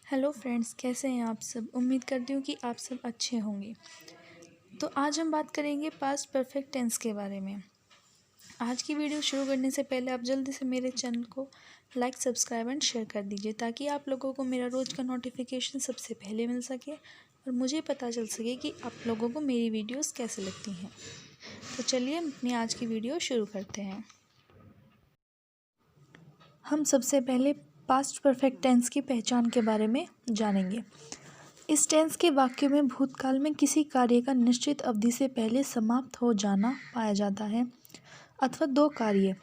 Hello friends, कैसे हैं आप सब। उम्मीद करती हूँ कि आप सब अच्छे होंगे। तो आज हम बात करेंगे पास्ट परफेक्ट टेंस के बारे में। आज की वीडियो शुरू करने से पहले आप जल्दी से मेरे चैनल को लाइक, सब्सक्राइब एंड शेयर कर दीजिए ताकि आप लोगों को मेरा रोज़ का नोटिफिकेशन सबसे पहले मिल सके और मुझे पता चल सके कि आप लोगों को मेरी वीडियोस कैसे लगती हैं। तो चलिए हम अपनी आज की वीडियो शुरू करते हैं। हम सबसे पहले पास्ट परफेक्ट टेंस की पहचान के बारे में जानेंगे। इस टेंस के वाक्य में भूतकाल में किसी कार्य का निश्चित अवधि से पहले समाप्त हो जाना पाया जाता है अथवा दो कार्य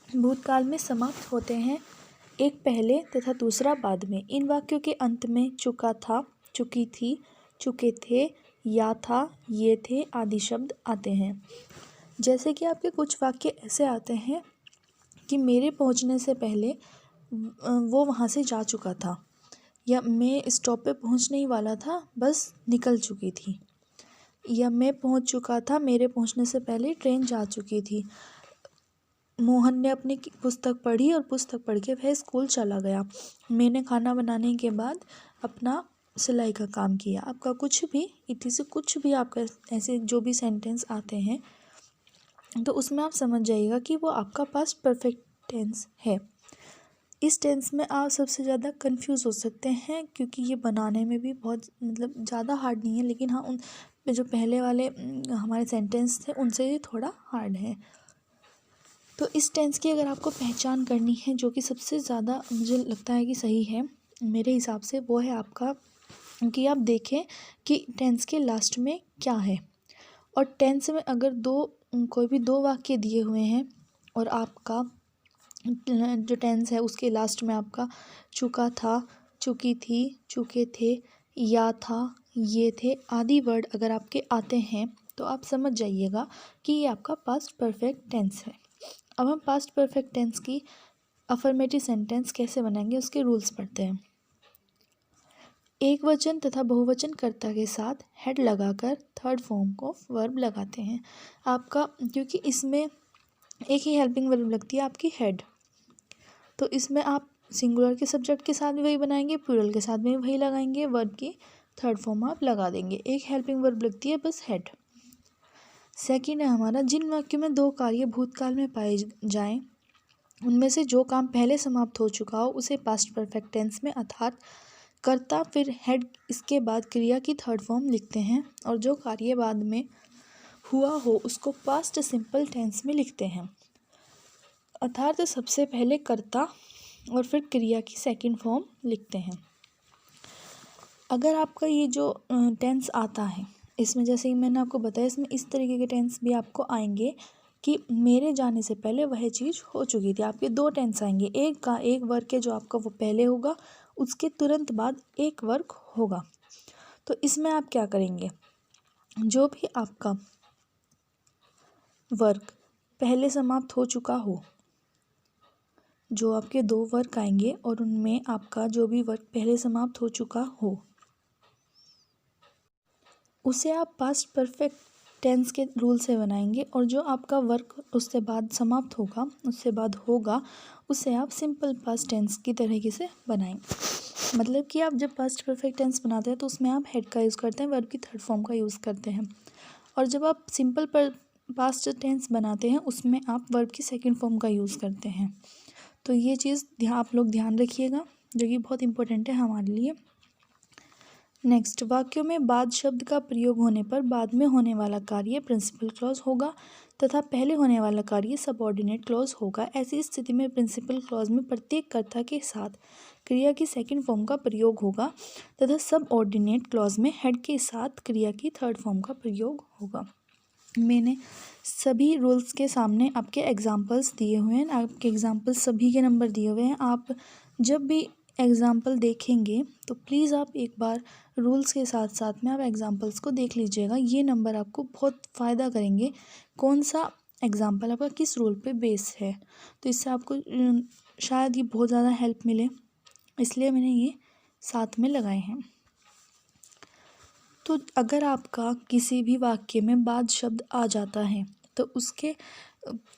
भूतकाल में समाप्त होते हैं, एक पहले तथा दूसरा बाद में। इन वाक्यों के अंत में चुका था, चुकी थी, चुके थे, या था, ये थे आदि शब्द आते हैं। जैसे कि आपके कुछ वाक्य ऐसे आते हैं कि मेरे पहुंचने से पहले वो वहाँ से जा चुका था, या मैं स्टॉप पे पहुंचने ही वाला था, बस निकल चुकी थी, या मैं पहुंच चुका था, मेरे पहुंचने से पहले ट्रेन जा चुकी थी। मोहन ने अपनी पुस्तक पढ़ी और पुस्तक पढ़ के वह स्कूल चला गया। मैंने खाना बनाने के बाद अपना सिलाई का काम किया। आपका कुछ भी इसी से कुछ भी आपका ऐसे जो भी सेंटेंस आते हैं तो उसमें आप समझ जाइएगा कि वो आपका पास्ट परफेक्ट टेंस है। इस टेंस में आप सबसे ज़्यादा कंफ्यूज हो सकते हैं क्योंकि ये बनाने में भी बहुत ज़्यादा हार्ड नहीं है, लेकिन हाँ उन जो पहले वाले हमारे सेंटेंस थे उनसे ये थोड़ा हार्ड है। तो इस टेंस की अगर आपको पहचान करनी है, जो कि सबसे ज़्यादा मुझे लगता है कि सही है मेरे हिसाब से, वो है आपका कि आप देखें कि टेंस के लास्ट में क्या है। और टेंस में अगर कोई भी दो वाक्य दिए हुए हैं और आपका जो टेंस है उसके लास्ट में आपका चुका था, चुकी थी, चुके थे, या था, ये थे आदि वर्ड अगर आपके आते हैं तो आप समझ जाइएगा कि ये आपका पास्ट परफेक्ट टेंस है। अब हम पास्ट परफेक्ट टेंस की अफर्मेटिव सेंटेंस कैसे बनाएंगे उसके रूल्स पढ़ते हैं। एक वचन तथा बहुवचन कर्ता के साथ हेड लगाकर थर्ड फॉर्म को वर्ब लगाते हैं आपका, क्योंकि इसमें एक ही हेल्पिंग वर्ब लगती है आपकी हेड। तो इसमें आप सिंगुलर के सब्जेक्ट के साथ भी वही बनाएंगे, प्लूरल के साथ भी वही लगाएंगे, वर्ब की थर्ड फॉर्म आप लगा देंगे। एक हेल्पिंग वर्ब लगती है बस हेड। सेकंड है हमारा, जिन वाक्यों में दो कार्य भूतकाल में पाए जाएं उनमें से जो काम पहले समाप्त हो चुका हो उसे पास्ट परफेक्ट टेंस में अर्थात कर्ता फिर हेड इसके बाद क्रिया की थर्ड फॉर्म लिखते हैं, और जो कार्य बाद में हुआ हो उसको पास्ट सिंपल टेंस में लिखते हैं, अर्थात सबसे पहले कर्ता और फिर क्रिया की सेकंड फॉर्म लिखते हैं। अगर आपका ये जो टेंस आता है इसमें, जैसे कि मैंने आपको बताया, इसमें इस तरीके के टेंस भी आपको आएंगे कि मेरे जाने से पहले वह चीज़ हो चुकी थी। आपके दो टेंस आएंगे, एक वर्क है जो आपका वो पहले होगा, उसके तुरंत बाद एक वर्क होगा। तो इसमें आप क्या करेंगे, जो भी आपका वर्क पहले समाप्त हो चुका हो, जो आपके दो वर्क आएंगे और उनमें आपका जो भी वर्क पहले समाप्त हो चुका हो उसे आप पास्ट परफेक्ट टेंस के रूल से बनाएंगे, और जो आपका वर्क उससे बाद समाप्त होगा, उससे बाद होगा, उसे आप सिंपल पास्ट टेंस की तरीके से बनाएंगे। मतलब कि आप जब पास्ट परफेक्ट टेंस बनाते हैं तो उसमें आप हेड का यूज़ करते हैं, वर्ब की थर्ड फॉर्म का यूज़ करते हैं, और जब आप सिंपल पास्ट टेंस बनाते हैं उसमें आप वर्ब की सेकंड फॉर्म का यूज़ करते हैं। तो ये चीज़ आप लोग ध्यान रखिएगा, जो कि बहुत इंपॉर्टेंट है हमारे लिए। नेक्स्ट, वाक्यों में बाद शब्द का प्रयोग होने पर बाद में होने वाला कार्य प्रिंसिपल क्लॉज होगा तथा पहले होने वाला कार्य सबऑर्डिनेट क्लॉज होगा। ऐसी स्थिति में प्रिंसिपल क्लॉज में प्रत्येक कर्ता के साथ क्रिया की सेकंड फॉर्म का प्रयोग होगा तथा सबऑर्डिनेट क्लॉज में हेड के साथ क्रिया की थर्ड फॉर्म का प्रयोग होगा। मैंने सभी रूल्स के सामने आपके एग्जाम्पल्स दिए हुए हैं, आपके एग्जाम्पल सभी के नंबर दिए हुए हैं। आप जब भी एग्ज़ाम्पल देखेंगे तो प्लीज़ आप एक बार रूल्स के साथ साथ में आप एग्ज़ाम्पल्स को देख लीजिएगा। ये नंबर आपको बहुत फ़ायदा करेंगे, कौन सा एग्ज़ाम्पल आपका किस रूल पे बेस है। तो इससे आपको शायद ये बहुत ज़्यादा हेल्प मिले, इसलिए मैंने ये साथ में लगाए हैं। तो अगर आपका किसी भी वाक्य में बाद शब्द आ जाता है तो उसके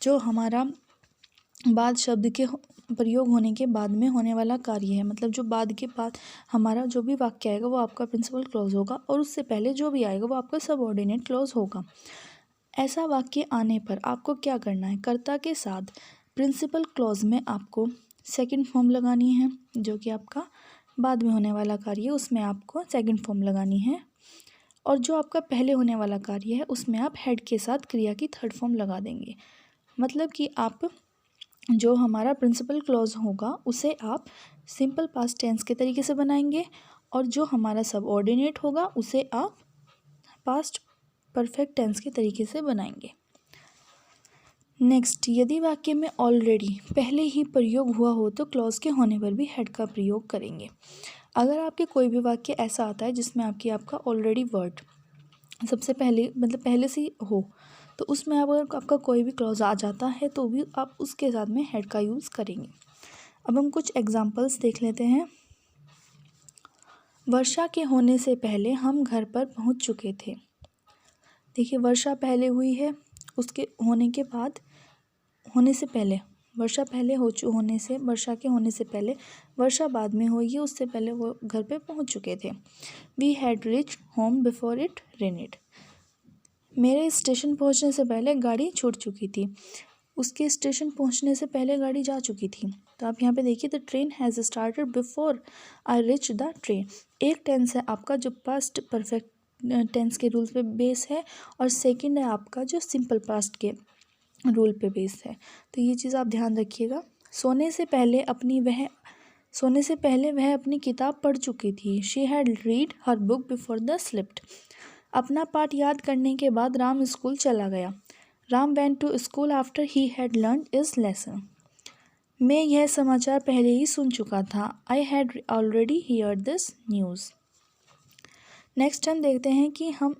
जो हमारा बाद शब्द के प्रयोग होने के बाद में होने वाला कार्य है, मतलब जो बाद के बाद हमारा जो भी वाक्य आएगा वो आपका प्रिंसिपल क्लॉज होगा और उससे पहले जो भी आएगा वो आपका सबऑर्डिनेट क्लॉज होगा। ऐसा वाक्य आने पर आपको क्या करना है, कर्ता के साथ प्रिंसिपल क्लॉज में आपको सेकंड फॉर्म लगानी है, जो कि आपका बाद में होने वाला कार्य है उसमें आपको सेकंड फॉर्म लगानी है, और जो आपका पहले होने वाला कार्य है उसमें आप हेड के साथ क्रिया की थर्ड फॉर्म लगा देंगे। मतलब कि आप जो हमारा प्रिंसिपल क्लॉज होगा उसे आप सिंपल पास्ट टेंस के तरीके से बनाएंगे, और जो हमारा सबऑर्डिनेट होगा उसे आप पास्ट परफेक्ट टेंस के तरीके से बनाएंगे। नेक्स्ट, यदि वाक्य में ऑलरेडी पहले ही प्रयोग हुआ हो तो क्लॉज के होने पर भी हेड का प्रयोग करेंगे। अगर आपके कोई भी वाक्य ऐसा आता है जिसमें आपका ऑलरेडी वर्ड सबसे पहले मतलब पहले से ही हो, तो उसमें अगर आपका कोई भी क्लॉज आ जाता है तो भी आप उसके साथ में हेड का यूज़ करेंगे। अब हम कुछ एग्जांपल्स देख लेते हैं। वर्षा के होने से पहले हम घर पर पहुंच चुके थे। देखिए, वर्षा पहले हुई है, उसके होने के बाद होने से पहले वर्षा पहले होने से वर्षा के होने से पहले वर्षा बाद में हुई है, उससे पहले वो घर पे पहुंच चुके थे। We had reached home before it rained. मेरे स्टेशन पहुंचने से पहले गाड़ी छूट चुकी थी। उसके स्टेशन पहुंचने से पहले गाड़ी जा चुकी थी। तो आप यहाँ पे देखिए, the train has started before I rich the train. एक टेंस है आपका जो पास्ट परफेक्ट टेंस के रूल पे बेस है, और सेकंड है आपका जो सिंपल पास्ट के रूल पे बेस है। तो ये चीज़ आप ध्यान रखिएगा। सोने से पहले वह अपनी किताब पढ़ चुकी थी। She had read her book before the slipped. अपना पाठ याद करने के बाद राम स्कूल चला गया। Ram went to school after he had learn his lesson. मैं यह समाचार पहले ही सुन चुका था। I had already hear this news. Next हम देखते हैं कि हम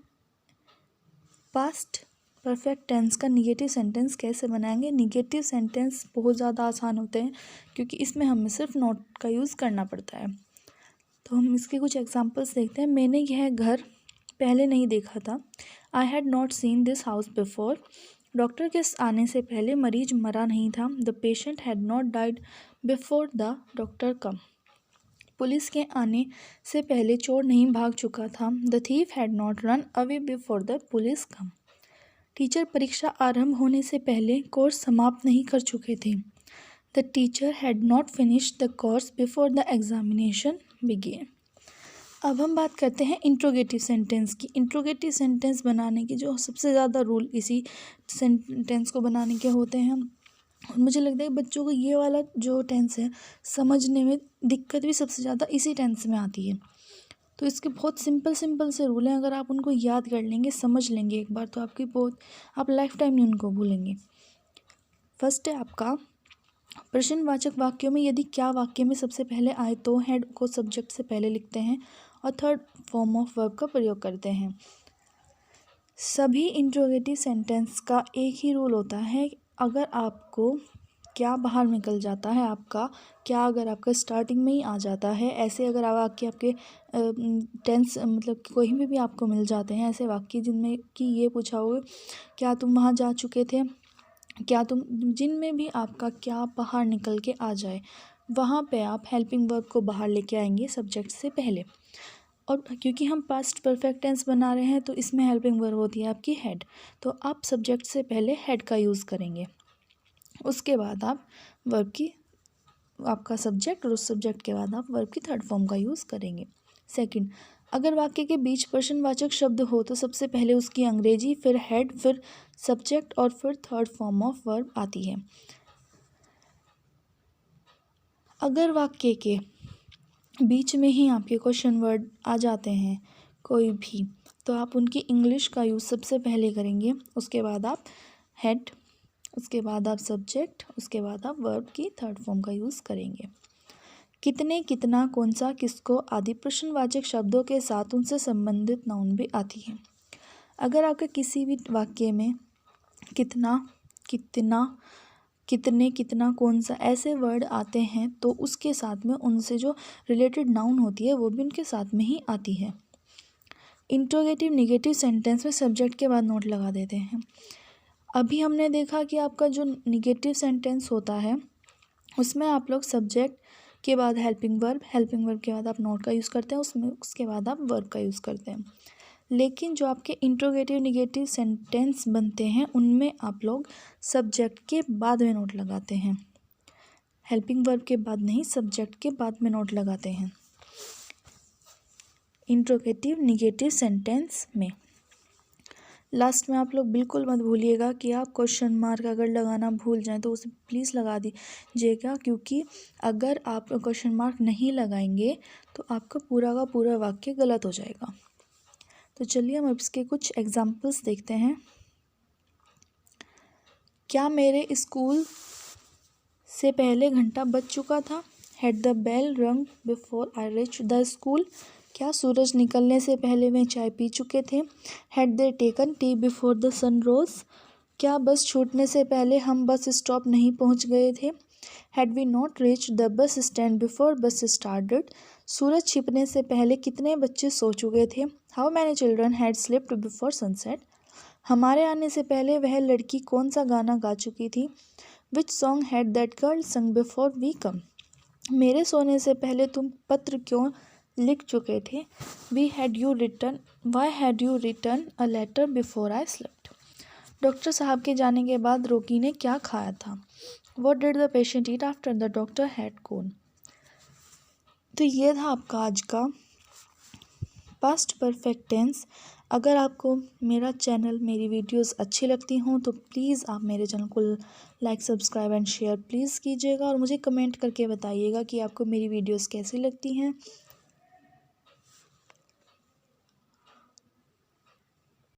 पास्ट परफेक्ट टेंस का निगेटिव सेंटेंस कैसे बनाएंगे। निगेटिव सेंटेंस बहुत ज़्यादा आसान होते हैं क्योंकि इसमें हमें सिर्फ नॉट का यूज़ करना पड़ता है। तो हम इसके कुछ एग्जांपल्स देखते हैं। मैंने यह घर पहले नहीं देखा था। I had not seen this house before. Doctor के आने से पहले मरीज मरा नहीं था। The patient had not died before the doctor come. Police के आने से पहले चोर नहीं भाग चुका था। The thief had not run away before the police come. Teacher परीक्षा आरंभ होने से पहले कोर्स समाप्त नहीं कर चुके थे। The teacher had not finished the course before the examination begin. अब हम बात करते हैं इंट्रोगेटिव सेंटेंस की। इंट्रोगेटिव सेंटेंस बनाने के जो सबसे ज़्यादा रूल इसी सेंटेंस को बनाने के होते हैं, और मुझे लगता है बच्चों को ये वाला जो टेंस है समझने में दिक्कत भी सबसे ज़्यादा इसी टेंस में आती है। तो इसके बहुत सिंपल से रूल हैं, अगर आप उनको याद कर लेंगे, समझ लेंगे एक बार, तो आप लाइफ टाइम नहीं उनको भूलेंगे। फर्स्ट है आपका प्रश्नवाचक वाक्यों में यदि क्या वाक्य में सबसे पहले आए तो हेड को सब्जेक्ट से पहले लिखते हैं और थर्ड फॉर्म ऑफ वर्ब का प्रयोग करते हैं। सभी इंट्रोगेटिव सेंटेंस का एक ही रूल होता है, अगर आपको क्या बाहर निकल जाता है, आपका क्या अगर आपका स्टार्टिंग में ही आ जाता है, ऐसे अगर आपके टेंस मतलब कोई भी आपको मिल जाते हैं ऐसे वाक्य जिनमें कि ये पूछा हो क्या तुम वहाँ जा चुके थे, क्या तुम, जिनमें भी आपका क्या बाहर निकल के आ जाए, वहाँ पे आप हेल्पिंग वर्ब को बाहर लेके आएंगे सब्जेक्ट से पहले। और क्योंकि हम पास्ट परफेक्ट टेंस बना रहे हैं तो इसमें हेल्पिंग वर्ब होती है आपकी हेड, तो आप सब्जेक्ट से पहले हेड का यूज़ करेंगे। उसके बाद आप वर्ब की आपका सब्जेक्ट, और उस सब्जेक्ट के बाद आप वर्ब की थर्ड फॉर्म का यूज़ करेंगे। सेकंड, अगर वाक्य के बीच प्रश्नवाचक शब्द हो तो सबसे पहले उसकी अंग्रेजी, फिर हेड, फिर सब्जेक्ट और फिर थर्ड फॉर्म ऑफ वर्ब आती है। अगर वाक्य के बीच में ही आपके क्वेश्चन वर्ड आ जाते हैं कोई भी, तो आप उनकी इंग्लिश का यूज़ सबसे पहले करेंगे, उसके बाद आप हेड, उसके बाद आप सब्जेक्ट, उसके बाद आप वर्ब की थर्ड फॉर्म का यूज़ करेंगे। कितने, कितना, कौन सा, किसको आदि प्रश्नवाचक शब्दों के साथ उनसे संबंधित नाउन भी आती है। अगर आपके किसी भी वाक्य में कितना, कितना, कितने, कितना, कौन सा ऐसे वर्ड आते हैं तो उसके साथ में उनसे जो रिलेटेड नाउन होती है वो भी उनके साथ में ही आती है। इंट्रोगेटिव निगेटिव सेंटेंस में सब्जेक्ट के बाद नोट लगा देते हैं। अभी हमने देखा कि आपका जो निगेटिव सेंटेंस होता है उसमें आप लोग सब्जेक्ट के बाद हेल्पिंग वर्ब के बाद आप नॉट का यूज़ करते हैं, उसके बाद आप वर्ब का यूज़ करते हैं। लेकिन जो आपके इंट्रोगेटिव निगेटिव सेंटेंस बनते हैं उनमें आप लोग सब्जेक्ट के बाद में नोट लगाते हैं, हेल्पिंग वर्ब के बाद नहीं, सब्जेक्ट के बाद में नोट लगाते हैं इंट्रोगेटिव निगेटिव सेंटेंस में। लास्ट में आप लोग बिल्कुल मत भूलिएगा कि आप क्वेश्चन मार्क अगर लगाना भूल जाएं तो उसे प्लीज़ लगा दीजिएगा, क्योंकि अगर आप क्वेश्चन मार्क नहीं लगाएंगे तो आपका पूरा का पूरा वाक्य गलत हो जाएगा। तो चलिए हम इसके कुछ एग्जाम्पल्स देखते हैं। क्या मेरे स्कूल से पहले घंटा बज चुका था? हैड द बेल रंग before I reach the school? क्या सूरज निकलने से पहले वे चाय पी चुके थे? Had they taken tea before the sun rose? क्या बस छूटने से पहले हम बस स्टॉप नहीं पहुंच गए थे? Had we not reach the bus stand before bus started? सूरज छिपने से पहले कितने बच्चे सो चुके थे? How many children had slipped before sunset? हमारे आने से पहले वह लड़की कौन सा गाना गा चुकी थी? Which song had that girl संग बिफोर वी कम? मेरे सोने से पहले तुम पत्र क्यों लिख चुके थे? Why had you return a letter before I slept? Doctor साहब के जाने के बाद रोकी ने क्या खाया था? What did the patient eat after the doctor had gone? तो ये था आपका आज का पास्ट परफेक्ट टेंस। अगर आपको मेरा चैनल, मेरी वीडियोस अच्छी लगती हों तो प्लीज़ आप मेरे चैनल को like, subscribe and share please कीजिएगा और मुझे कमेंट करके बताइएगा कि आपको मेरी वीडियोस कैसी लगती हैं।